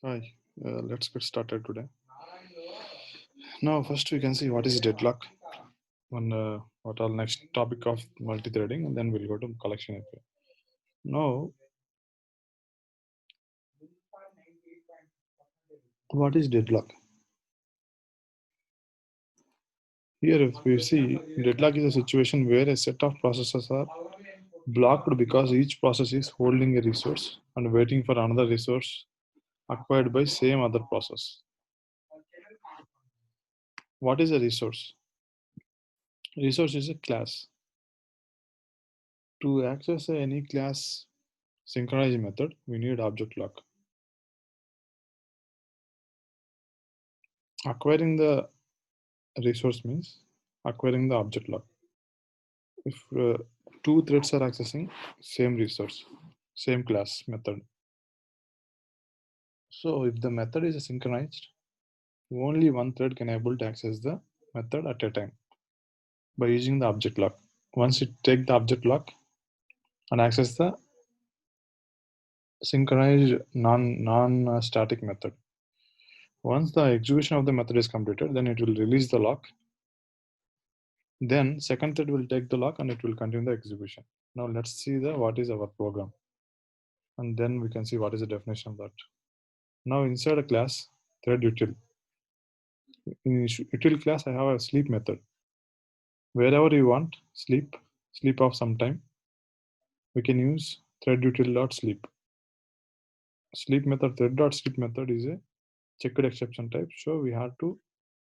Hi, let's get started today. Now, first we can see what is deadlock and what are next topic of multi-threading, and then we'll go to collection API. Now, what is deadlock? Here, if we see, deadlock is a situation where a set of processes are blocked because each process is holding a resource and waiting for another resource acquired by same other process. What is a resource? Resource is a class. To access any class synchronized method, we need object lock. Acquiring the resource means acquiring the object lock. If two threads are accessing same resource, same class method. So if the method is synchronized, only one thread can able to access the method at a time by using the object lock. Once it take the object lock and access the synchronized non-static method. Once the execution of the method is completed, then it will release the lock. Then second thread will take the lock and it will continue the execution. Now let's see what is our program. And then we can see what is the definition of that. Now inside a class, thread util. In util class, I have a sleep method. Wherever you want, sleep off sometime, we can use thread util.sleep. Sleep method, thread.sleep method is a checked exception type. So we have to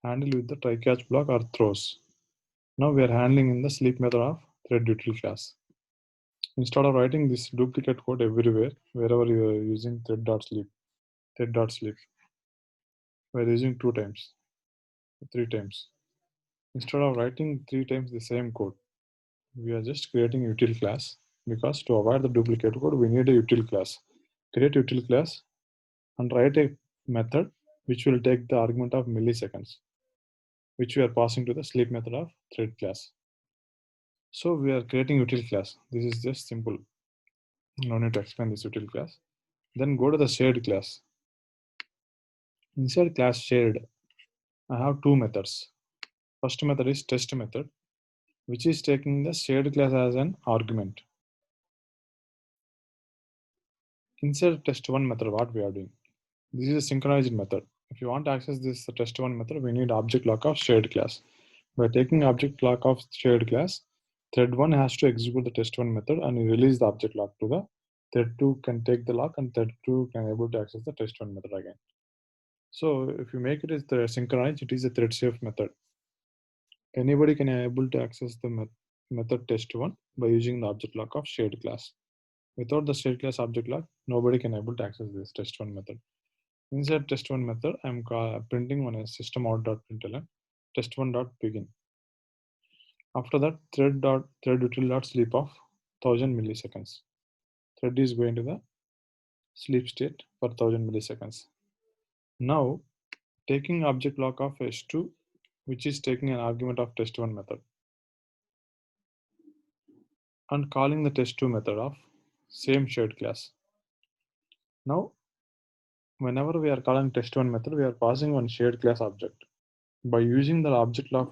handle with the try catch block or throws. Now we are handling in the sleep method of thread util class. Instead of writing this duplicate code everywhere, wherever you are using thread.sleep, we're using 2 times, 3 times. Instead of writing 3 times the same code, we are just creating a util class, because to avoid the duplicate code, we need a util class. Create util class and write a method which will take the argument of milliseconds, which we are passing to the sleep method of thread class. So we are creating util class. This is just simple. No need to explain this util class. Then go to the shared class. Inside class shared, I have two methods. First method is test method, which is taking the shared class as an argument. Inside test1 method, what we are doing? This is a synchronized method. If you want to access this test1 method, we need object lock of shared class. By taking object lock of shared class, thread 1 has to execute the test1 method and release the object lock to the thread 2 can take the lock and thread 2 can able to access the test1 method again. So if you make it as the synchronized, it is a thread safe method. Anybody can able to access the method test1 by using the object lock of shared class. Without the shared class object lock, nobody can able to access this test1 method. Inside test1 method, I'm printing on a system out.println test1.begin. After that, thread util.sleep of 1000 milliseconds. Thread is going to the sleep state for 1000 milliseconds. Now, taking object lock of s2, which is taking an argument of test1 method, and calling the test2 method of same shared class. Now, whenever we are calling test1 method, we are passing one shared class object. By using the object lock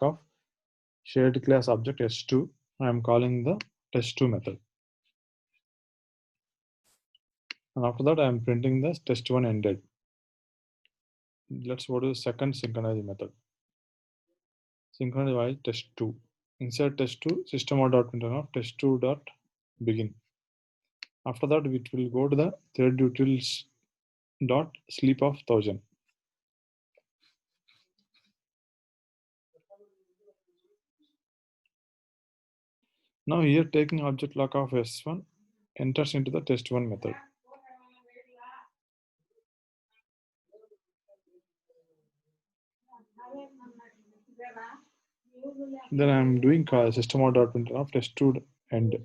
of shared class object s2, I am calling the test2 method. And after that, I am printing the test1 ended. Let's go to the second synchronized method. Synchronize test2. Inside test2, system.println of test2.begin. After that, it will go to the thread utils dot sleep of 1000. Now here taking object lock of s1 enters into the test1 method. Then I am doing system.println of test2 end.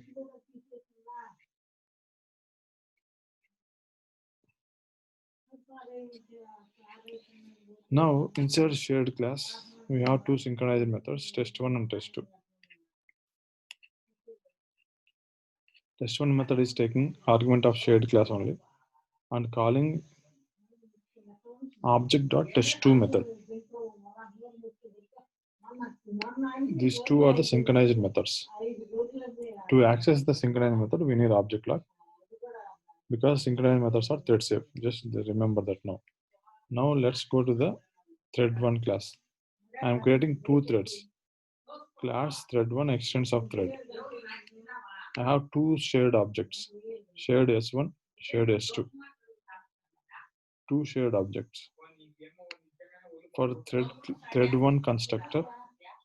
Now inside shared class, we have two synchronized methods, test1 and test2. Test1 method is taking argument of shared class only and calling object.test2 method. These two are the synchronized methods. To access the synchronized method, we need object lock because synchronized methods are thread safe. Just remember that now. Now let's go to the thread1 class. I am creating two threads. Class thread1 extends of thread. I have two shared objects, shared s1, shared s2. Two shared objects. For thread1 constructor,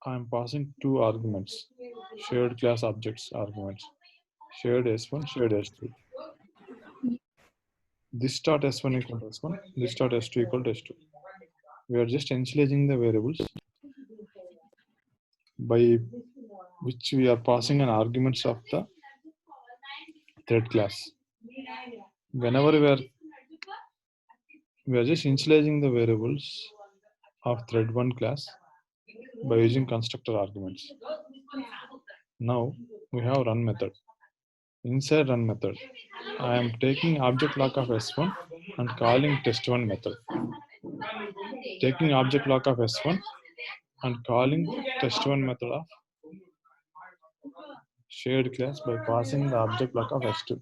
I am passing two arguments, shared class objects arguments, shared s1, shared s2. This dot s1 equal to s1, this dot s2 equal to s2. We are just initializing the variables by which we are passing an arguments of the thread class. Whenever we are just initializing the variables of thread1 class by using constructor arguments. Now we have run method. Inside run method, I am taking object lock of s1 and calling test1 method. Taking object lock of s1 and calling test1 method of shared class by passing the object lock of s2.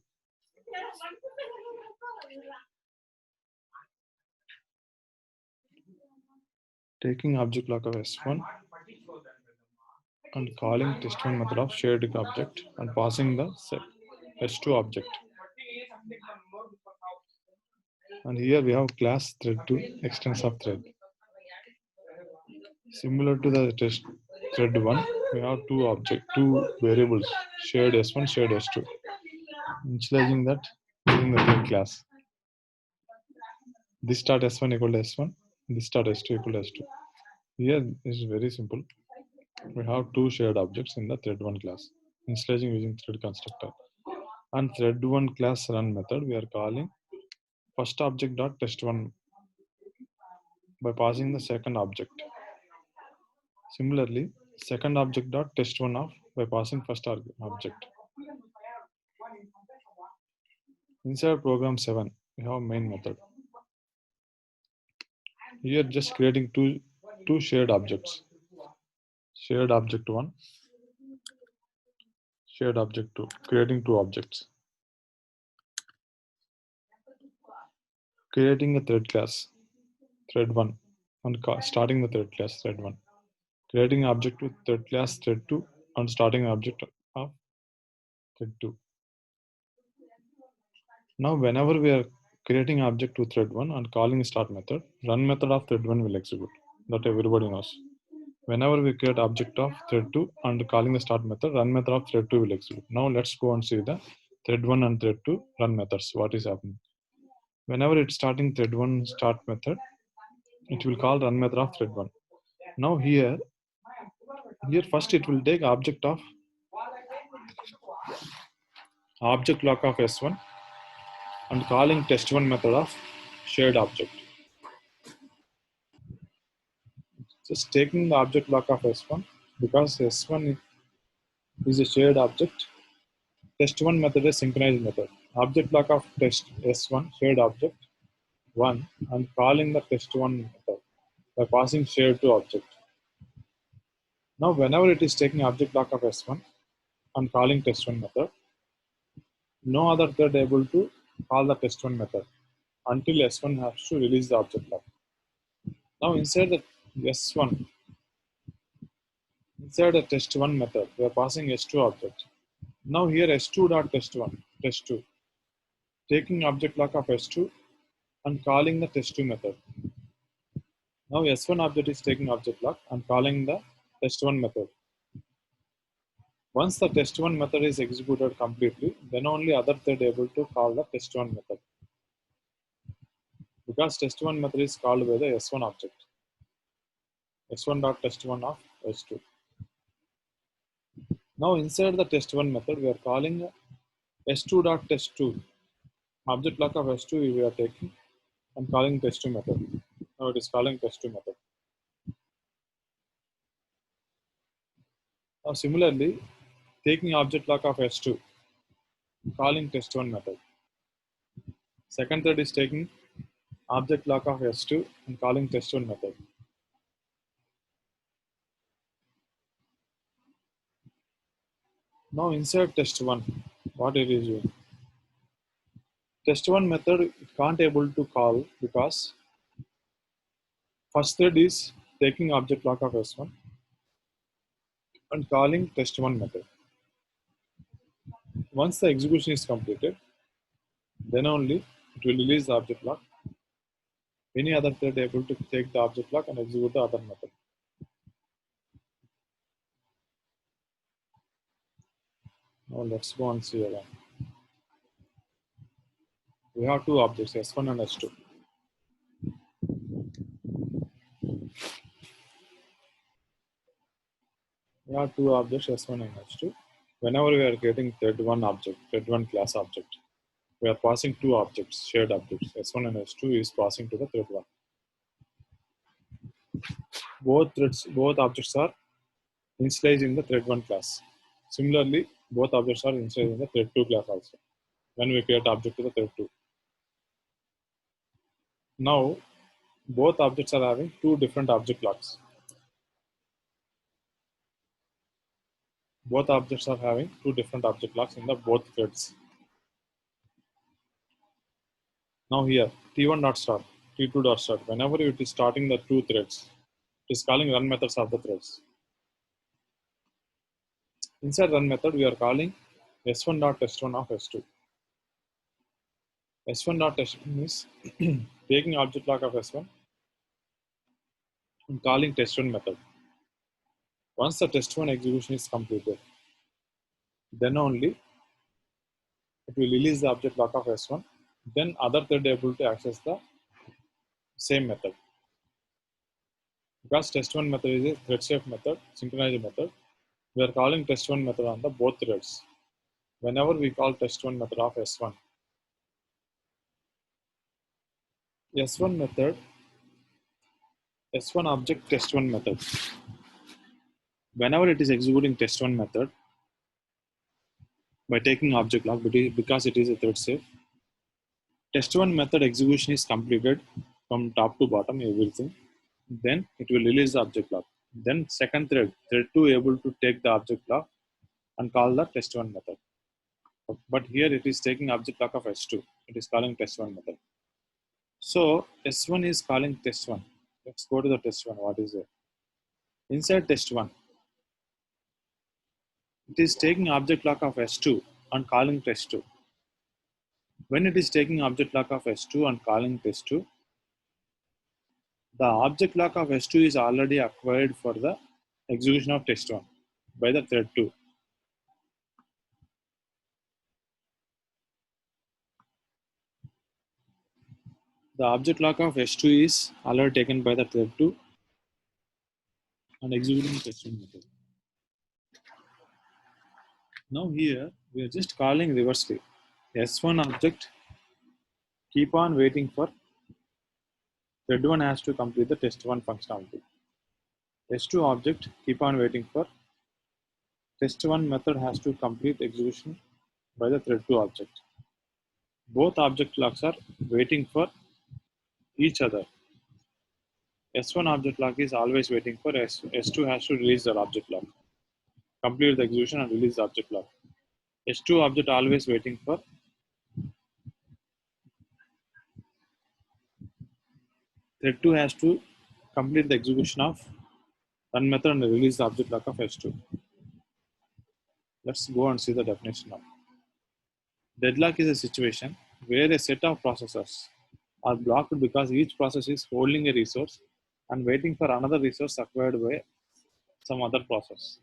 Taking object lock of s1 and calling test1 method of shared object and passing the s2 object. And here we have class thread2 extends of thread. Similar to the test thread1, we have two variables, shared s1, shared s2. Initializing that using the thread class. This start s1 equal to s1, this start s2 equal to s2. Here is very simple. We have two shared objects in the thread1 class. Initializing using thread constructor. And thread1 class run method, we are calling first object dot test1 by passing the second object. Similarly, second object dot test1 off by passing first object. Inside program 7, we have main method. Here just creating two shared objects. Shared object 1, shared object 2, creating two objects. Creating a thread class, thread 1, and starting the thread class, thread 1. Creating an object with thread class, thread 2, and starting an object of thread 2. Now, whenever we are creating an object to thread 1 and calling start method, run method of thread 1 will execute. That everybody knows. Whenever we create object of thread 2 and calling the start method, run method of thread 2 will execute. Now let's go and see the thread 1 and thread 2 run methods. What is happening? Whenever it's starting thread 1 start method, it will call run method of thread 1. Now here first it will take object lock of S1 and calling test1 method of shared object. Just taking the object lock of S1 because S1 is a shared object. Test1 method is synchronized method. Object lock of test S1 shared object 1 and calling the test1 method by passing shared to object. Now whenever it is taking object lock of S1 and calling test1 method, no other thread able to call the test1 method until S1 has to release the object lock. Now inside the S1, inside the test1 method, we are passing S2 object. Now here S2.test1, test2, taking object lock of S2 and calling the test2 method. Now S1 object is taking object lock and calling the test1 method. Once the test1 method is executed completely, then only other thread able to call the test1 method. Because test1 method is called by the S1 object. S1.test1 of S2. Now inside the test1 method, we are calling S2.test2. Object lock of S2 we are taking and calling test2 method. Now it is calling test2 method. Now similarly, taking object lock of S2, calling test1 method. Second thread is taking object lock of S2 and calling test1 method. Now inside test1, what it is doing? Test1 method it can't able to call because first thread is taking object lock of S1 and calling test1 method. Once the execution is completed, then only it will release the object lock. Any other thread able to take the object lock and execute the other method. Now let's go and see again. We have two objects, S1 and S2. We have two objects, S1 and S2. Whenever we are getting thread 1 object, thread 1 class object, we are passing two objects, shared objects. S1 and S2 is passing to the thread 1. Both objects are initialized in the thread 1 class. Similarly, both objects are initialized in the thread 2 class also. When we create object to the thread 2. Now, both objects are having two different object locks. Both objects are having two different object locks in the both threads. Now here, T1.start, T2.start. Whenever it is starting the two threads, it is calling run methods of the threads. Inside run method, we are calling S1.test1 of S2. S1.test1 is taking object lock of S1 and calling test1 method. Once the test1 execution is completed, then only it will release the object lock of S1. Then other thread able to access the same method. Because test1 method is a thread safe method, synchronized method, we are calling test1 method on the both threads. Whenever we call test1 method of S1, S1 method, S1 object test1 method. Whenever it is executing test1 method by taking object lock because it is a thread safe, test1 method execution is completed from top to bottom, everything. Then it will release the object lock. Then second thread, thread 2 able to take the object lock and call the test1 method. But here it is taking object lock of S2. It is calling test1 method. So S1 is calling test1. Let's go to the test1. What is it? Inside test1, it is taking object lock of S2 and calling test2. When it is taking object lock of S2 and calling test2, the object lock of S2 is already acquired for the execution of test1 by the thread 2. The object lock of S2 is already taken by the thread 2 and executing test1 method. Now here we are just calling reversely. S1 object keep on waiting for thread 1 has to complete the test1 functionality. S2 object keep on waiting for test1 method has to complete execution by the thread 2 object. Both object locks are waiting for each other. S1 object lock is always waiting for S2 has to release the object lock, complete the execution and release the object lock. S2 object always waiting for thread 2 has to complete the execution of run method and release the object lock of S2. Let's go and see the definition now. Deadlock is a situation where a set of processors are blocked because each process is holding a resource and waiting for another resource acquired by some other process.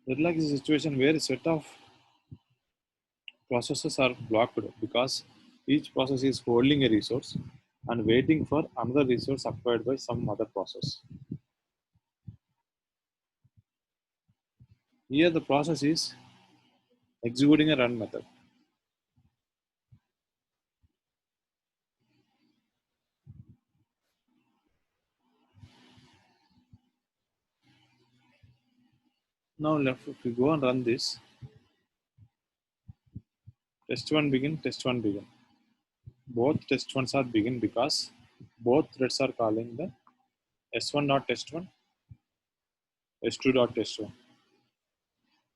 Deadlock is a situation where a set of processes are blocked because each process is holding a resource and waiting for another resource acquired by some other process. Here the process is executing a run method. Now if we go and run this, test1 begin, test1 begin. Both test1s are begin because both threads are calling the s1.test1, s2.test1.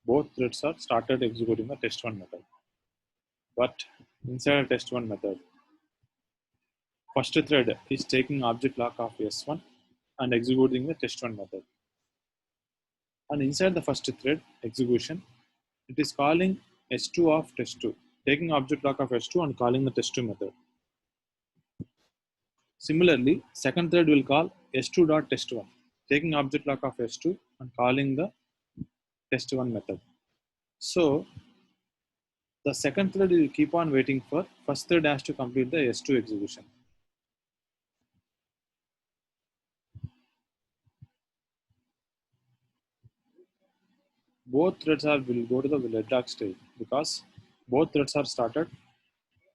Both threads are started executing the test1 method. But inside the test1 method, first thread is taking object lock of s1 and executing the test1 method. And inside the first thread execution, it is calling s2 of test2, taking object lock of s2 and calling the test2 method. Similarly, second thread will call s2.test1, taking object lock of s2 and calling the test1 method. So the second thread will keep on waiting for first thread has to complete the s2 execution. Both threads will go to the deadlock stage because both threads are started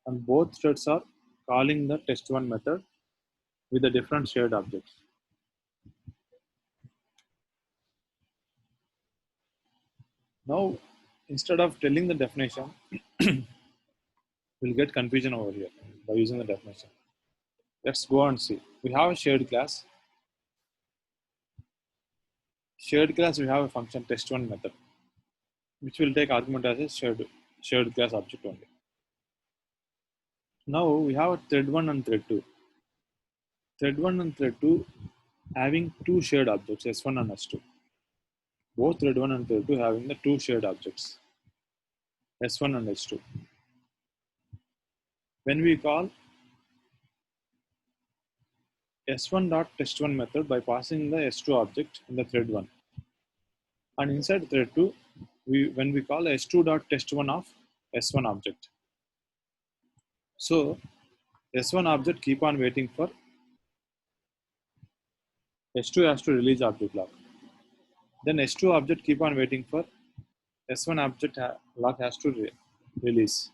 and both threads are calling the test1 method with a different shared objects. Now, instead of telling the definition, we'll get confusion over here by using the definition. Let's go and see. We have a shared class. Shared class, we have a function test1 method, which will take argument as a shared class object only. Now we have a thread 1 and thread 2. Thread 1 and thread 2 having two shared objects, S1 and S2. Both thread 1 and thread 2 having the two shared objects, S1 and S2. When we call S1.test1 method by passing the S2 object in the thread 1. And inside thread 2, when we call S2.test1 of S1 object. So S1 object keep on waiting for S2 has to release object lock. Then S2 object keep on waiting for S1 object lock has to release.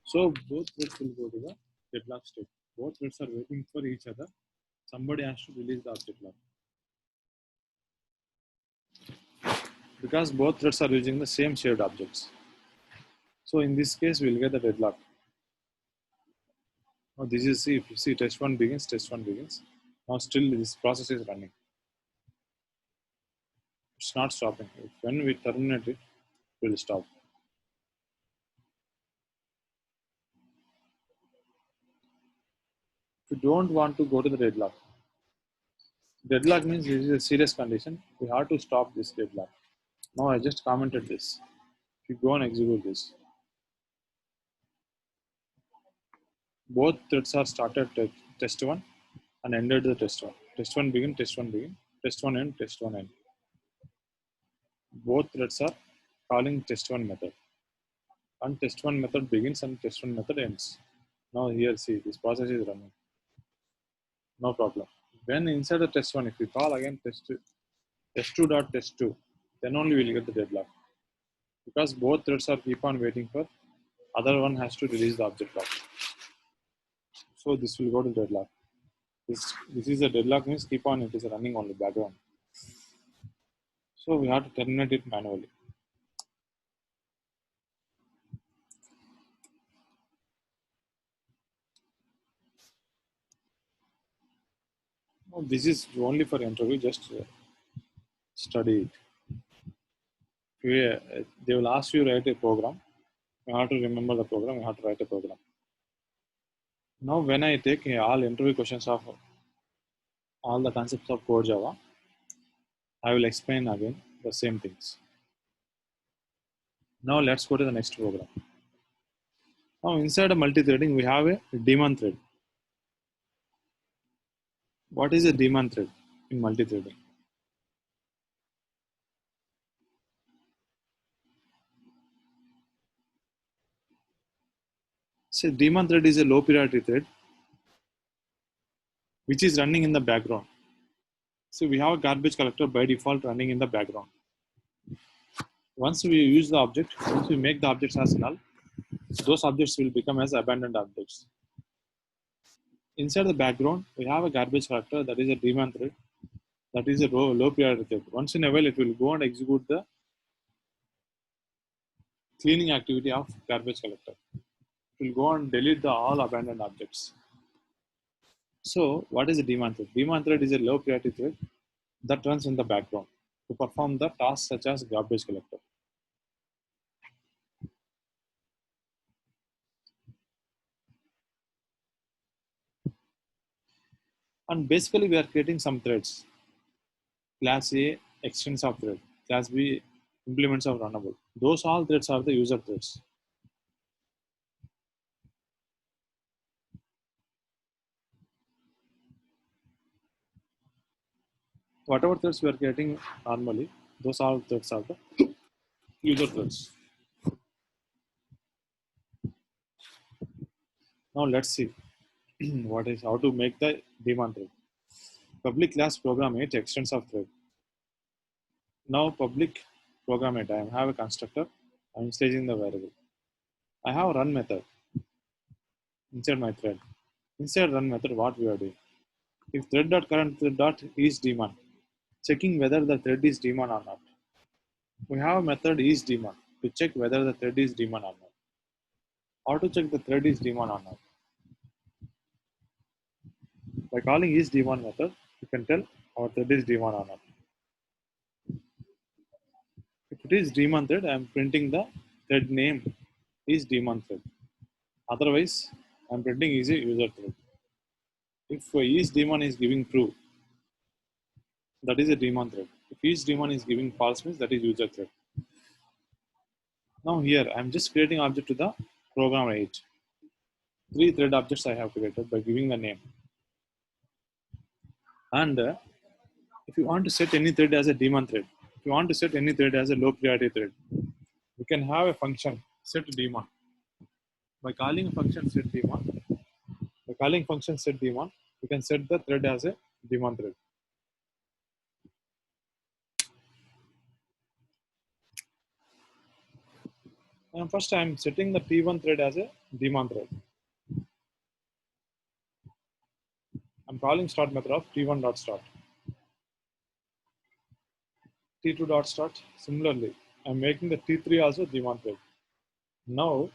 So both threads will go to the deadlock state. Both threads are waiting for each other. Somebody has to release the object lock. Because both threads are using the same shared objects. So in this case, we'll get the deadlock. Now this is, see, if you see test 1 begins, test 1 begins. Now still this process is running. It's not stopping. When we terminate it, it will stop. If you don't want to go to the deadlock, deadlock means this is a serious condition. We have to stop this deadlock. Now I just commented this. If you go and execute this, both threads are started test 1 and ended the test 1. Test 1 begin, test 1 begin, test 1 end, test 1 end. Both threads are calling test 1 method. And test 1 method begins and test 1 method ends. Now here see this process is running. No problem. When inside the test 1, if we call again test2 dot test2, then only we'll get the deadlock. Because both threads are keep on waiting for other one has to release the object lock. So this will go to deadlock. This is a deadlock means keep on, it is running on the background. So we have to terminate it manually. Now, this is only for interview, just study it. They will ask you to write a program. You have to remember the program, you have to write a program. Now when I take all interview questions of all the concepts of core Java, I will explain again the same things. Now let's go to the next program. Now inside a multi-threading, we have a daemon thread. What is a daemon thread in multi-threading? So daemon thread is a low priority thread which is running in the background. So we have a garbage collector by default running in the background. Once we use the object, once we make the objects as null, those objects will become as abandoned objects. Inside the background, we have a garbage collector that is a daemon thread, that is a low priority thread. Once in a while, it will go and execute the cleaning activity of garbage collector. It will go and delete the all abandoned objects. So what is a daemon thread? Daemon thread is a low priority thread that runs in the background to perform the tasks such as garbage collector. And basically we are creating some threads. Class A extents of thread, class B implements of runnable. Those all threads are the user threads. Whatever threads we are creating normally, those all threads are the user threads. Now let's see what is how to make the daemon thread. Public class program 8 extents of thread. Now public program 8, I have a constructor, I am staging the variable. I have a run method inside my thread. Inside run method, what we are doing? If thread.current thread is daemon, checking whether the thread is daemon or not. We have a method is daemon to check whether the thread is daemon or not. How to check the thread is daemon or not? By calling is daemon method, you can tell our thread is daemon or not. If it is daemon thread, I am printing the thread name is daemon thread. Otherwise, I am printing is a user thread. If is daemon is giving true, that is a daemon thread. If is daemon is giving false, means that is user thread. Now here, I am just creating object to the program 8. 3 thread objects I have created by giving the name. And if you want to set any thread as a daemon thread, if you want to set any thread as a low priority thread, you can have a function set daemon. By calling a function set daemon, you can set the thread as a daemon thread. And first I am setting the T1 thread as a daemon thread. I'm calling start method of t1 dot start. T2 dot start. Similarly, I'm making the T3 also Daemon thread. Now,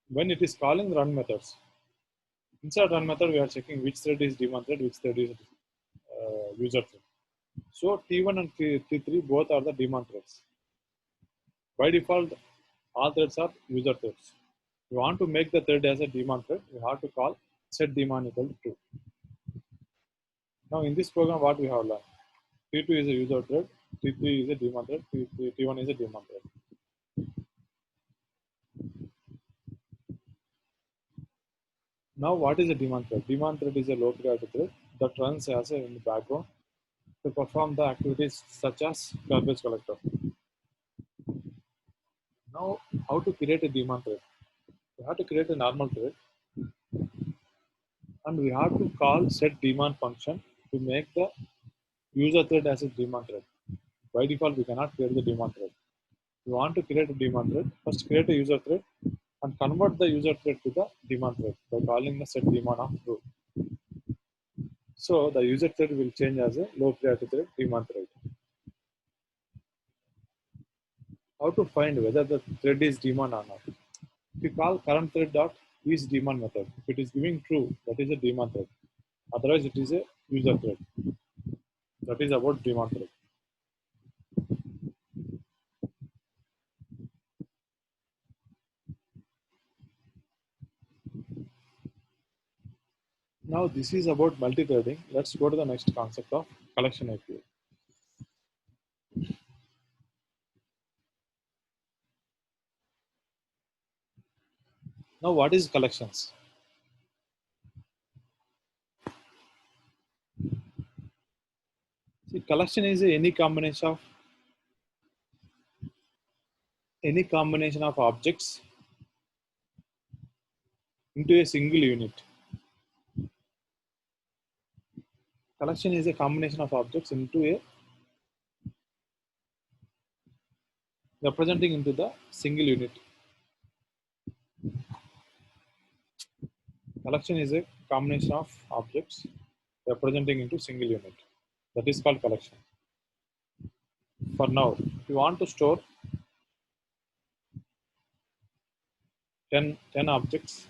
when it is calling the run methods, inside run method we are checking which thread is Daemon thread, which thread is user thread. So T1 and T3 both are the Daemon threads. By default, all threads are user threads. If you want to make the thread as a daemon thread, you have to call set daemon equal to true. Now in this program, what we have learned? T2 is a user thread, T3 is a daemon thread, T1 is a daemon thread. Now what is a daemon thread? Daemon thread is a low priority thread that runs as a in the background to perform the activities such as garbage collector. Now how to create a daemon thread? We have to create a normal thread and we have to call set daemon function to make the user thread as a daemon thread. By default, we cannot create the daemon thread. We want to create a daemon thread. First, create a user thread and convert the user thread to the daemon thread by calling the set daemon of true. So the user thread will change as a low priority thread, daemon thread. How to find whether the thread is daemon or not? If you call current thread dot is daemon method, if it is giving true, that is a daemon thread. Otherwise, it is a user thread. That is about daemon thread. Now this is about multi-threading. Let's go to the next concept of collection API. Now what is collections? See, collection is any combination of objects into a single unit. Collection is a combination of objects into a representing into the single unit. Collection is a combination of objects representing into single unit. That is called collection. For now, if you want to store 10 objects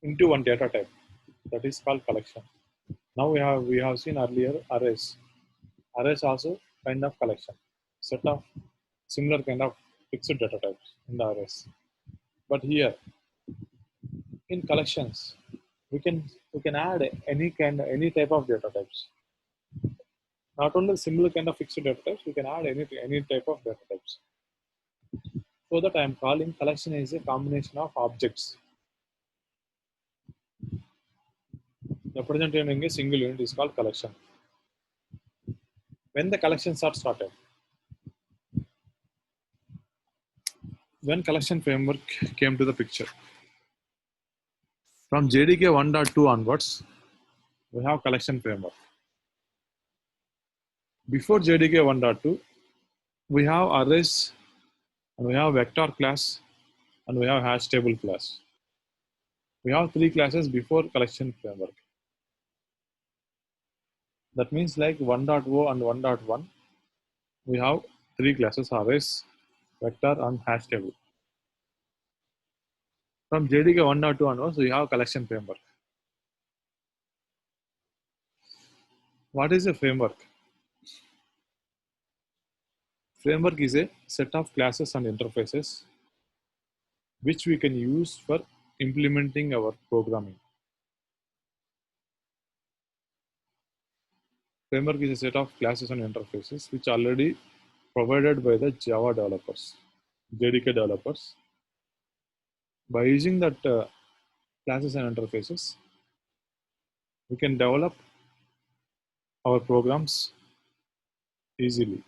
into one data type, that is called collection. Now we have seen earlier arrays. Arrays also kind of collection. Set of similar kind of fixed data types in the arrays. But here in collections, we can add any type of data types. Not only similar kind of fixed data types, we can add any type of data types. So that I am calling collection is a combination of objects represented in a single unit is called collection. When the collections are started, when collection framework came to the picture, from JDK 1.2 onwards, we have collection framework. Before JDK 1.2, we have arrays, and we have vector class, and we have hash table class. We have three classes before collection framework. That means like 1.0 and 1.1, we have three classes: arrays, vector, and hash table. From JDK 1.2 onwards, we have collection framework. What is a framework? Framework is a set of classes and interfaces which we can use for implementing our programming. Framework is a set of classes and interfaces which are already provided by the Java developers, JDK developers. By using that classes and interfaces, we can develop our programs easily.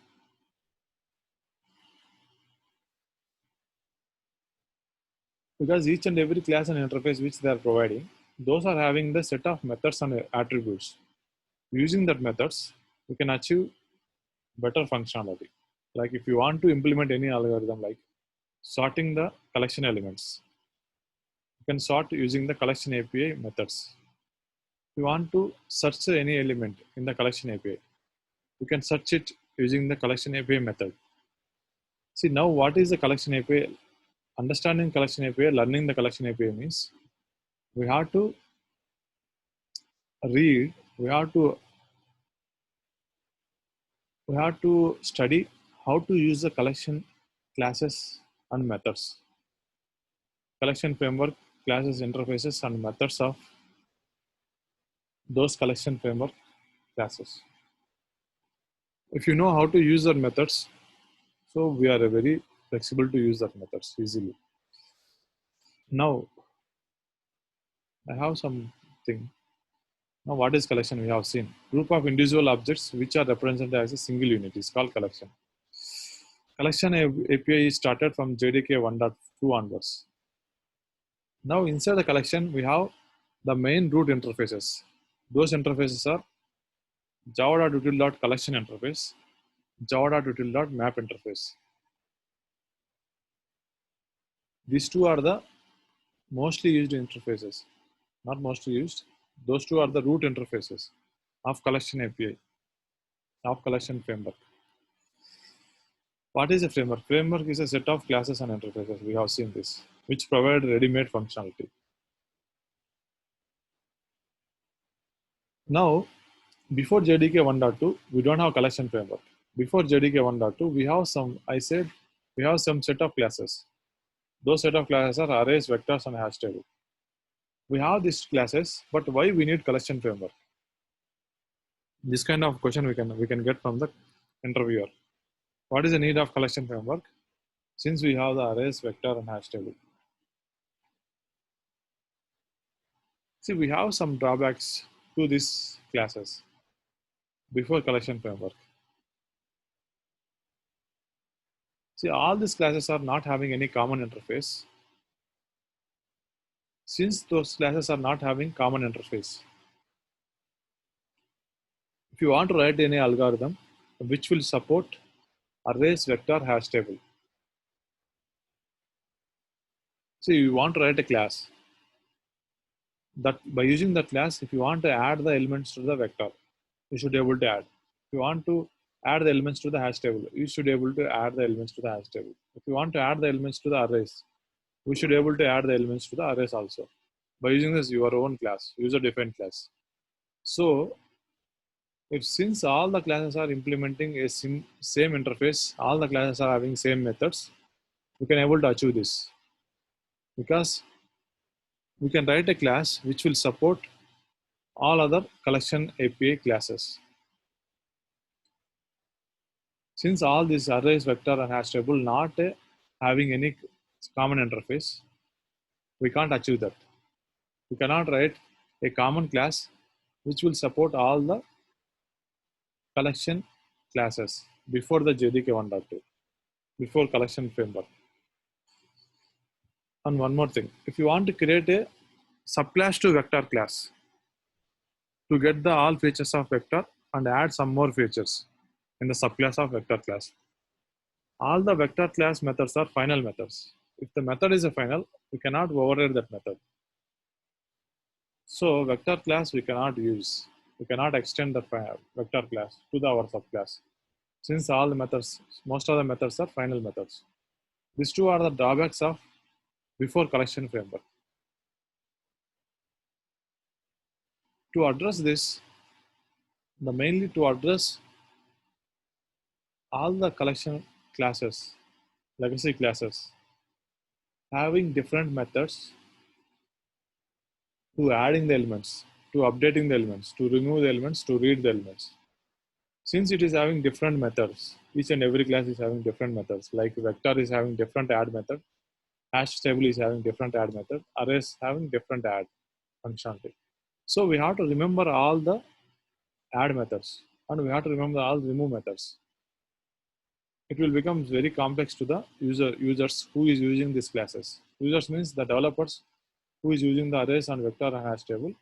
Because each and every class and interface which they are providing, those are having the set of methods and attributes. Using that methods, we can achieve better functionality. Like if you want to implement any algorithm like sorting the collection elements, you can sort using the collection API methods. you want to search any element in the collection API, you can search it using the collection API method. See, now what is the collection API? Understanding collection API, learning the collection API means we have to read, we have to study how to use the collection classes and methods. Collection framework, classes, interfaces, and methods of those collection framework classes. If you know how to use the methods, so we are very flexible to use that methods easily. Now, I have something. Now, what is collection? We have seen group of individual objects which are represented as a single unit is called collection. Collection API is started from JDK 1.2 onwards. Now, inside the collection, we have the main root interfaces. Those interfaces are java.util.collection interface, java.util.map interface. These two are the mostly used interfaces. Not mostly used. Those two are the root interfaces of collection API, of collection framework. What is a framework? Framework is a set of classes and interfaces. We have seen this, which provide ready-made functionality. Now, before JDK 1.2, we don't have collection framework. Before JDK 1.2, we have some set of classes. Those set of classes are arrays, vectors, and hash table. We have these classes, but why we need collection framework? This kind of question we can get from the interviewer. What is the need of collection framework? Since we have the arrays, vector, and hash table. See, we have some drawbacks to these classes before collection framework. See, all these classes are not having any common interface. Since those classes are not having common interface, if you want to write any algorithm which will support arrays, vector, hash table. So you want to write a class that by using the class, if you want to add the elements to the vector, you should be able to add. If you want to add the elements to the hash table, you should be able to add the elements to the hash table. If you want to add the elements to the arrays, we should be able to add the elements to the arrays also by using this your own class, user-defined class. So, since all the classes are implementing a same interface, all the classes are having same methods, we can able to achieve this because we can write a class which will support all other collection API classes. Since all these arrays, vector, and hash table not having any common interface, we can't achieve that. We cannot write a common class which will support all the collection classes before the JDK 1.2, before collection framework. And one more thing, if you want to create a subclass to vector class to get the all features of vector and add some more features in the subclass of vector class, all the vector class methods are final methods. If the method is a final, we cannot override that method. So vector class we cannot use. We cannot extend the vector class to our subclass. Since all the methods, most of the methods are final methods. These two are the drawbacks of before collection framework. To address this, mainly to address all the collection classes, legacy classes, having different methods to adding the elements, to updating the elements, to remove the elements, to read the elements. Since it is having different methods, each and every class is having different methods, like vector is having different add method, hash table is having different add method, arrays having different add functionality. So we have to remember all the add methods and we have to remember all the remove methods. It will become very complex to the users who is using these classes. Users means the developers who is using the arrays and vector and hash table.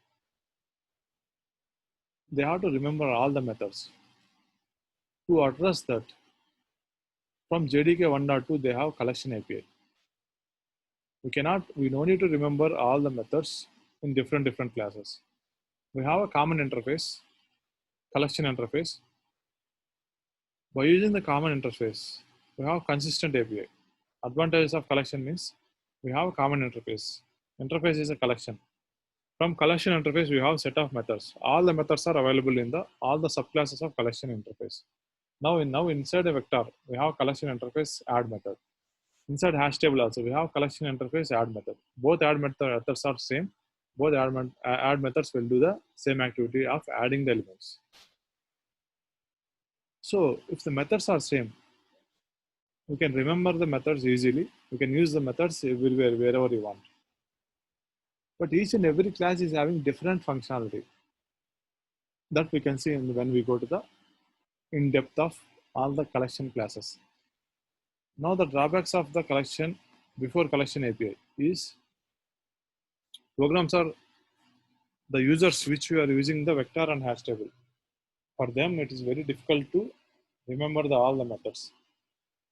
They have to remember all the methods. To address that, from JDK 1.2, they have collection API. We no need to remember all the methods in different classes. We have a common interface, collection interface. By using the common interface, we have consistent API. Advantages of collection means we have a common interface. Interface is a collection. From collection interface, we have set of methods. All the methods are available in the all the subclasses of collection interface. Now inside a vector, we have collection interface add method. Inside hash table also, we have collection interface add method. Both methods are same. Both add methods will do the same activity of adding the elements. So if the methods are same, we can remember the methods easily. We can use the methods everywhere, wherever you want. But each and every class is having different functionality. That we can see when we go to the in depth of all the collection classes. Now the drawbacks of the collection before collection API is programs are the users which we are using the vector and hash table. For them, it is very difficult to remember all the methods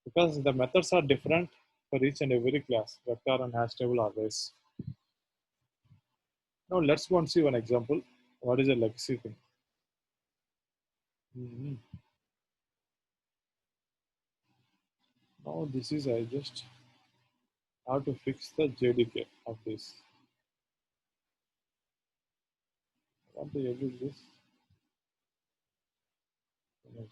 because the methods are different for each and every class, vector and hash table arrays. Now let's go and see one example. What is a legacy thing? Now this is I just have to fix the JDK of this. I want to edit this image.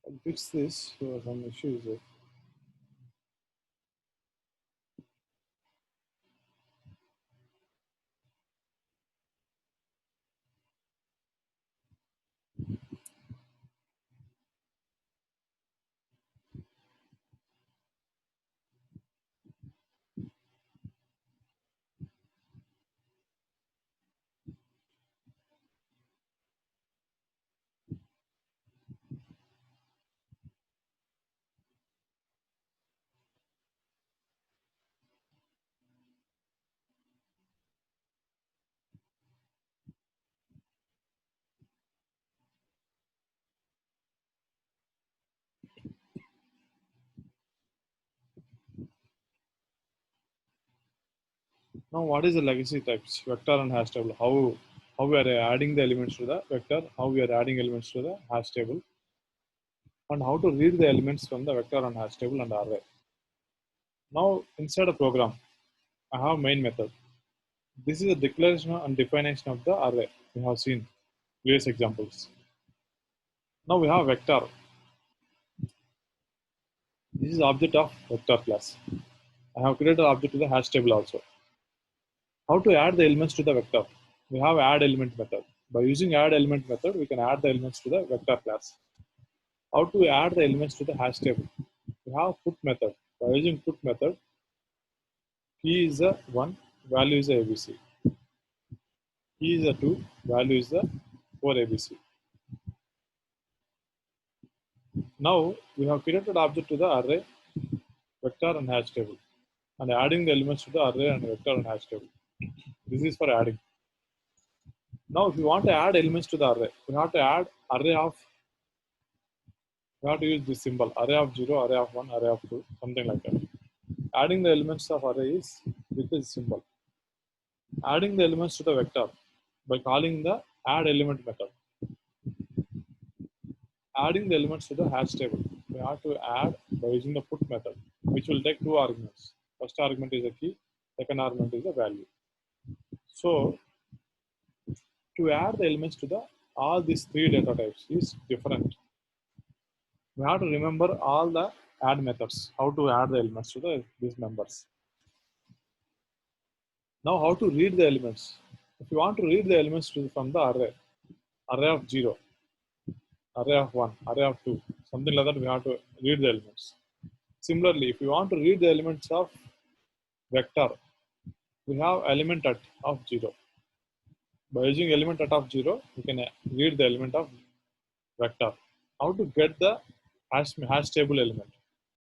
I'll fix this. Some issues. Now, what is the legacy types? Vector and hash table. How we are adding the elements to the vector, how we are adding elements to the hash table, and how to read the elements from the vector and hash table and array. Now, inside a program, I have main method. This is a declaration and definition of the array. We have seen previous examples. Now we have vector. This is object of vector class. I have created an object to the hash table also. How to add the elements to the vector? We have add element method. By using add element method, we can add the elements to the vector class. How to add the elements to the hash table? We have put method. By using put method, key is a 1, value is a ABC. Key is a 2, value is the 4 ABC. Now we have created object to the array, vector and hash table, and adding the elements to the array and vector and hash table. This is for adding. Now if you want to add elements to the array, we have to add array of, we have to use this symbol, array of 0, array of 1, array of 2, something like that. Adding the elements of array is with this symbol. Adding the elements to the vector by calling the add element method. Adding the elements to the hash table, we have to add by using the put method, which will take 2 arguments. First argument is a key, second argument is a value. So to add the elements to the all these 3 data types is different. We have to remember all the add methods, how to add the elements to these members. Now how to read the elements? If you want to read the elements from the array of 0, array of 1, array of 2, something like that, we have to read the elements. Similarly, if you want to read the elements of vector, we have element at of 0. By using element at of 0, we can read the element of vector. How to get the hash table element?